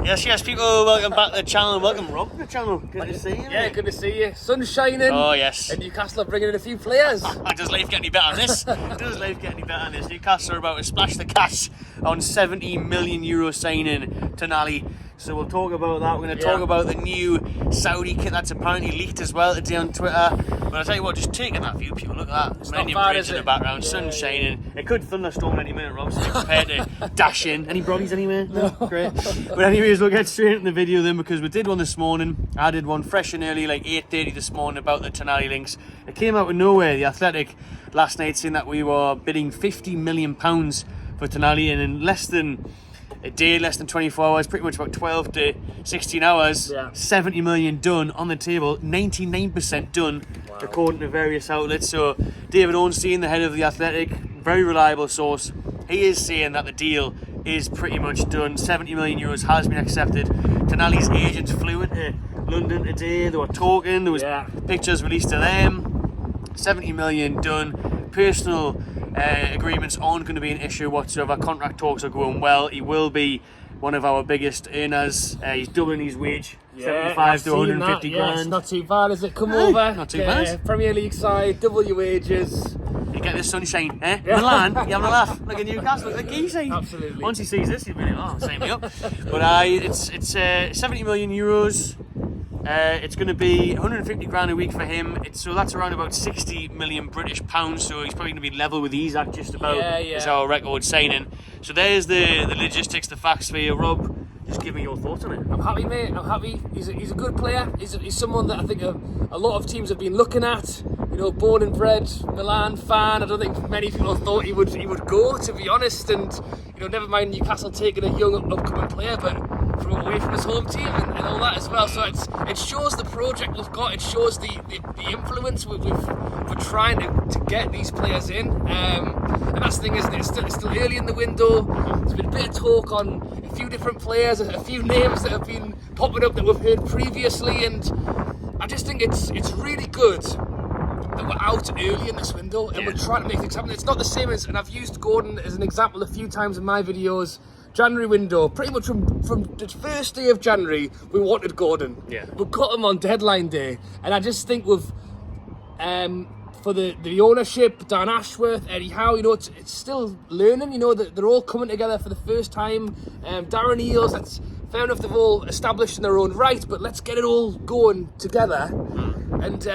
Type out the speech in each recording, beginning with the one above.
Yes, people, welcome back to the channel. Welcome, Rob, to the channel. Good to see you. Yeah, good to see you. Sun's shining. Oh, yes. And Newcastle are bringing in a few players. Does life get any better than this? Does life get any better than this? Newcastle are about to splash the cash on €70 million signing Tonali. So we'll talk about that. We're going to talk about the new Saudi kit that's apparently leaked as well today on Twitter. But I'll tell you what, just taking that view, people, look at that. It's Millennium not bad, Bridge is in the it? background, sun shining. It could thunderstorm any minute, Rob, so be prepared to dash in. Any brodies anywhere? No. Great. But anyways, we'll get straight into the video then, because we did one this morning. I did one fresh and early, like 8:30 this morning, about the Tonali links. It came out of nowhere. The Athletic last night saying that we were bidding £50 million for Tonali, and in less than a day, less than 24 hours, pretty much about 12 to 16 hours, 70 million done on the table, 99% done, according to various outlets. So David Ornstein, the head of the Athletic, very reliable source, he is saying that the deal is pretty much done. 70 million euros has been accepted. Tonali's agents flew into London today. They were talking, there was pictures released to them. 70 million done. Personal agreements aren't going to be an issue whatsoever. Contract talks are going well. He will be one of our biggest earners. He's doubling his wage, 75 to 150 grand. It's not too bad, is it? Come over. Not too bad. Premier League side, double your wages. You get this sunshine, eh? Milan, you're having a laugh. Look at Newcastle, look at Geesey. Absolutely. Once he sees this, he'll be like, oh, sign me up. But it's 70 million euros. It's going to be 150 grand a week for him. So that's around about 60 million British pounds. So he's probably going to be level with Isaac just about as our record signing. So there's the logistics, the facts for you, Rob. Just give me your thoughts on it. I'm happy, mate. I'm happy. He's a good player. He's someone that I think a lot of teams have been looking at. You know, born and bred Milan fan. I don't think many people thought he would go, to be honest. And you know, never mind Newcastle taking a young upcoming player, but from away from his home team and all that as well. So it shows the project we've got. It shows the influence we're trying to get these players in. And that's the thing, isn't it? It's still early in the window. There's been a bit of talk on a few different players, a few names that have been popping up that we've heard previously, and I just think it's really good that we're out early in this window and we're trying to make things happen. It's not the same as, and I've used Gordon as an example a few times in my videos, January window, pretty much from the first day of January, we wanted Gordon. We got him on deadline day, and I just think we've, for the ownership, Dan Ashworth, Eddie Howe, you know, it's still learning, you know, that they're all coming together for the first time. Darren Eales, that's fair enough, they've all established in their own right, but let's get it all going together. And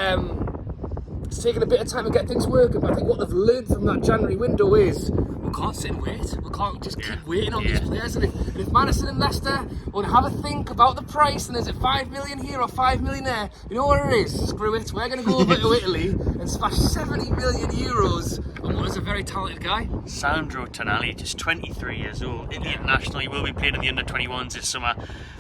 it's taken a bit of time to get things working, but I think what they've learned from that January window is we can't sit and wait. We can't just keep waiting on these players. And if Madison and Leicester want to have a think about the price, and is it 5 million here or 5 million there, you know what it is? Screw it. We're going to go over to Italy and smash 70 million euros on what is a very talented guy. Sandro Tonali, just 23 years old, Italy international. He will be playing in the under-21s this summer.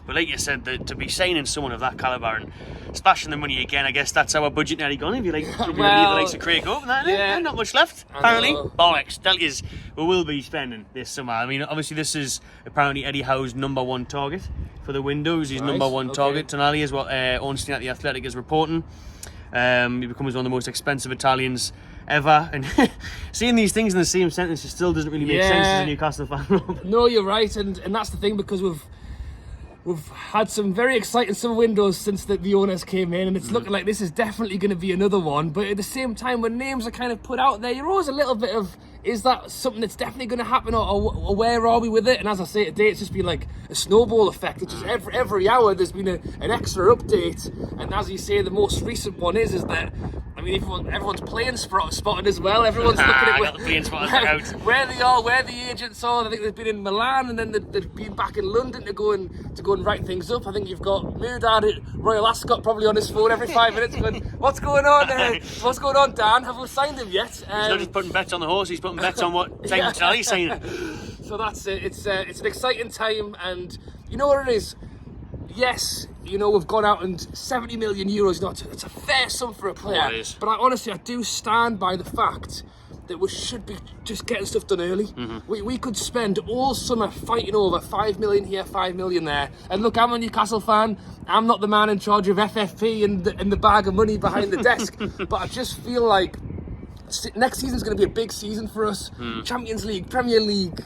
But like you said, to be signing someone of that calibre and splashing the money again, I guess that's our budget nearly gone. If you like, the likes of Craig Hope and that, not much left. Apparently, bollocks. Tell you, we will be spending this summer. I mean, obviously, this is apparently Eddie Howe's #1 target for the window. He's his #1 target. Tonali is what Ornstein at the Athletic is reporting. He becomes one of the most expensive Italians ever, and seeing these things in the same sentence just still doesn't really make sense as a Newcastle fan. No, you're right, and that's the thing, because we've had some very exciting summer windows since the owners came in, and it's looking like this is definitely going to be another one. But at the same time, when names are kind of put out there, you're always a little bit of, is that something that's definitely going to happen, or where are we with it? And as I say today, it's just been like a snowball effect. It's just every hour there's been an extra update, and as you say, the most recent one is that, I mean, everyone's playing spotted as well. Everyone's looking at where they are, where the agents are. I think they've been in Milan, and then they've been back in London to go and write things up. I think you've got Murdad at Royal Ascot probably on his phone every 5 minutes going, what's going on? What's going on, Dan? Have we signed him yet? He's not just putting bets on the horse, he's putting bets on what Tonali's saying. So that's it. It's an exciting time, and you know what it is? Yes, you know, we've gone out and 70 million euros, you know, it's a fair sum for a player. But I do stand by the fact that we should be just getting stuff done early. We could spend all summer fighting over 5 million here, 5 million there. And look, I'm a Newcastle fan. I'm not the man in charge of FFP and the bag of money behind the desk. But I just feel like next season's going to be a big season for us. Champions League, Premier League,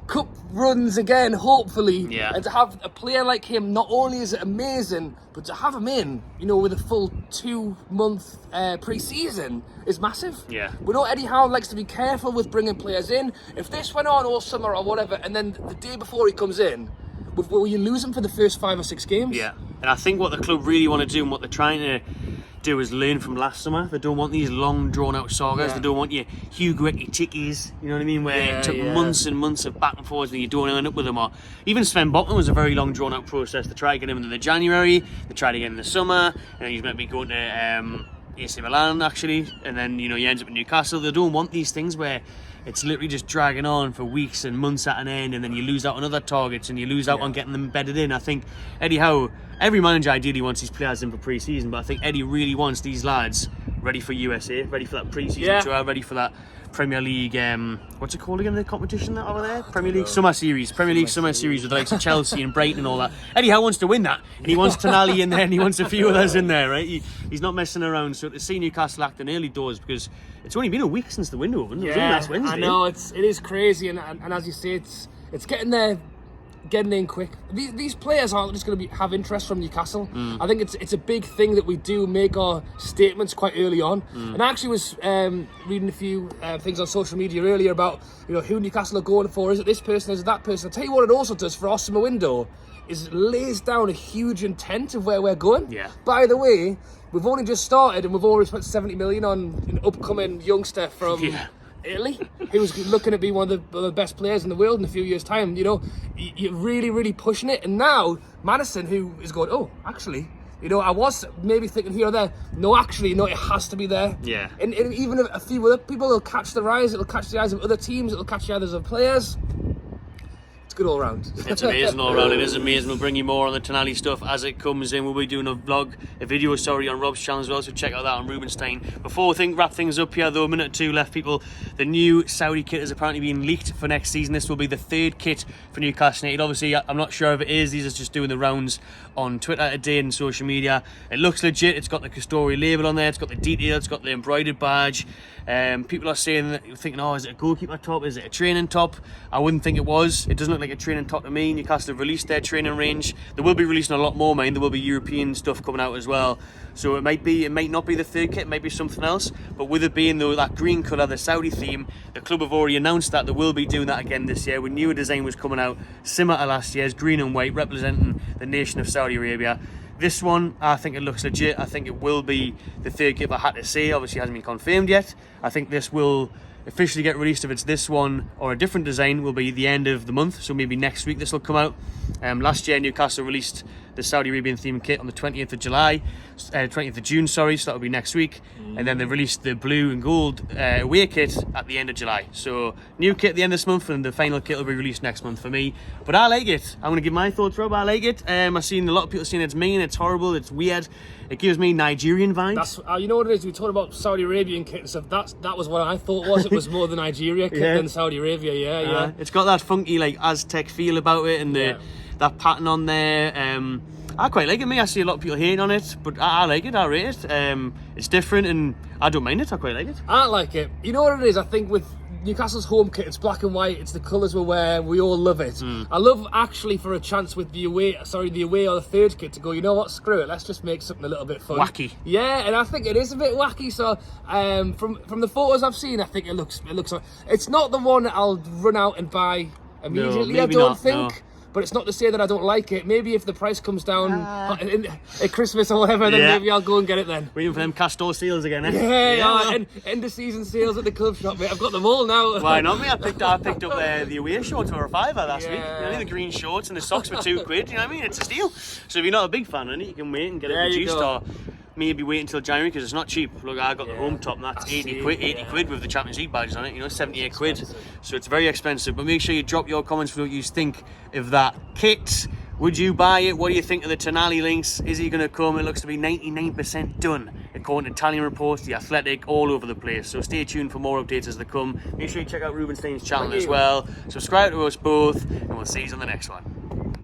Cup runs again, hopefully. Yeah. And to have a player like him, not only is it amazing, but to have him in, you know, with a full 2-month pre-season is massive. Yeah. We know Eddie Howe likes to be careful with bringing players in. If this went on all summer or whatever, and then the day before he comes in, will you lose him for the first 5 or 6 games? Yeah. And I think what the club really want to do and what they're trying to do is learn from last summer. They don't want these long drawn out sagas. They don't want your Hugo Tickies, you know what I mean, where it took months and months of back and forwards and you don't end up with them. Or even Sven Botman was a very long drawn out process. They tried to get him in the January, they tried to get him in the summer, and he's meant to be going to AC Milan actually, and then you ends up in Newcastle. They don't want these things where it's literally just dragging on for weeks and months at an end, and then you lose out on other targets and you lose out on getting them embedded in. I think Eddie Howe, every manager ideally wants his players in for pre-season, but I think Eddie really wants these lads ready for USA, ready for that pre-season tour, ready for that Premier League, what's it called again, the competition that over there? Premier League Summer Series with the likes of Chelsea and Brighton and all that. Eddie Howe wants to win that, and he wants Tonali in there, and he wants a few others in there, right? He's not messing around. So to see Newcastle act in early doors, because it's only been a week since the window opened. It was only last Wednesday. I know, it is crazy, and as you say, it's getting there. Getting in quick. These players aren't just going to have interest from Newcastle. I think it's a big thing that we do make our statements quite early on. And I actually was reading a few things on social media earlier about who Newcastle are going for. Is it this person? Is it that person? I'll tell you what it also does for our summer window is it lays down a huge intent of where we're going. Yeah. By the way, we've only just started and we've already spent 70 million on an upcoming youngster from Italy, he was looking to be one of the best players in the world in a few years' time. You're really, really pushing it. And now Madison, who is going, oh, actually, I was maybe thinking here or there. No, actually, no, it has to be there. Yeah. And even a few other people will catch their eyes. It'll catch the eyes of other teams. It'll catch the eyes of players. Good all round. It's amazing all round. It is amazing. We'll bring you more on the Tonali stuff as it comes in. We'll be doing a video on Rob's channel as well, so check out that on Rubenstein. Before we wrap things up here though, a minute or two left, people. The new Saudi kit has apparently been leaked for next season. This will be the 3rd kit for Newcastle United. Obviously, I'm not sure if it is. These are just doing the rounds on Twitter today and social media. It looks legit. It's got the Custori label on there. It's got the detail. It's got the embroidered badge. People are thinking, oh, is it a goalkeeper top? Is it a training top? I wouldn't think it was. It doesn't look like a training top to me. Newcastle have released their training range. They will be releasing a lot more, man. There will be European stuff coming out as well. So it might not be the 3rd kit, it might be something else. But with it being though that green colour, the Saudi theme, the club have already announced that they will be doing that again this year. We knew a design was coming out similar to last year's, green and white, representing the nation of Saudi Arabia. This one, I think it looks legit. I think it will be the 3rd kit, I had to say. Obviously, it hasn't been confirmed yet. I think this will officially get released. If it's this one or a different design, will be the end of the month. So maybe next week this will come out. Last year, Newcastle released the Saudi Arabian themed kit on the 20th of June, sorry, so that'll be next week. And then they released the blue and gold away kit at the end of July. So new kit at the end of this month, and the final kit will be released next month for me. But I like it. I'm going to give my thoughts, Rob. I like it. I've seen a lot of people saying it's mean, it's horrible, it's weird. It gives me Nigerian vibes. That's, you know what it is? We talked about Saudi Arabian kit and stuff. That was what I thought was. It was more the Nigeria kit than Saudi Arabia. Yeah. It's got that funky Aztec feel about it, and that pattern on there. I quite like it. I see a lot of people hating on it, but I like it. I rate it. It's different, and I don't mind it. I quite like it. I like it. You know what it is? I think with Newcastle's home kit, it's black and white. It's the colours we wear. We all love it. I love actually for a chance with the away or the 3rd kit to go, you know what? Screw it. Let's just make something a little bit fun, wacky. Yeah, and I think it is a bit wacky. So from the photos I've seen, I think it looks. It's not the one that I'll run out and buy immediately. No, I don't think. No. But it's not to say that I don't like it. Maybe if the price comes down at Christmas or whatever, then maybe I'll go and get it then. Waiting for them Castor sales again, eh? And end of season sales at the club shop, mate. I've got them all now. Why not, mate? I picked up the away shorts for a £5 last week. You know, the green shorts and the socks for £2. You know what I mean? It's a steal. So if you're not a big fan of it, you can wait and get it reduced, or maybe wait until January because it's not cheap. Look, I got the home top, and that's 80 quid with the Champions League badges on it. 78 quid. So it's very expensive. But make sure you drop your comments for what you think of that kit. Would you buy it? What do you think of the Tonali links? Is he going to come? It looks to be 99% done, according to Italian reports, The Athletic, all over the place. So stay tuned for more updates as they come. Make sure you check out Rubenstein's channel as well. Subscribe to us both, and we'll see you on the next one.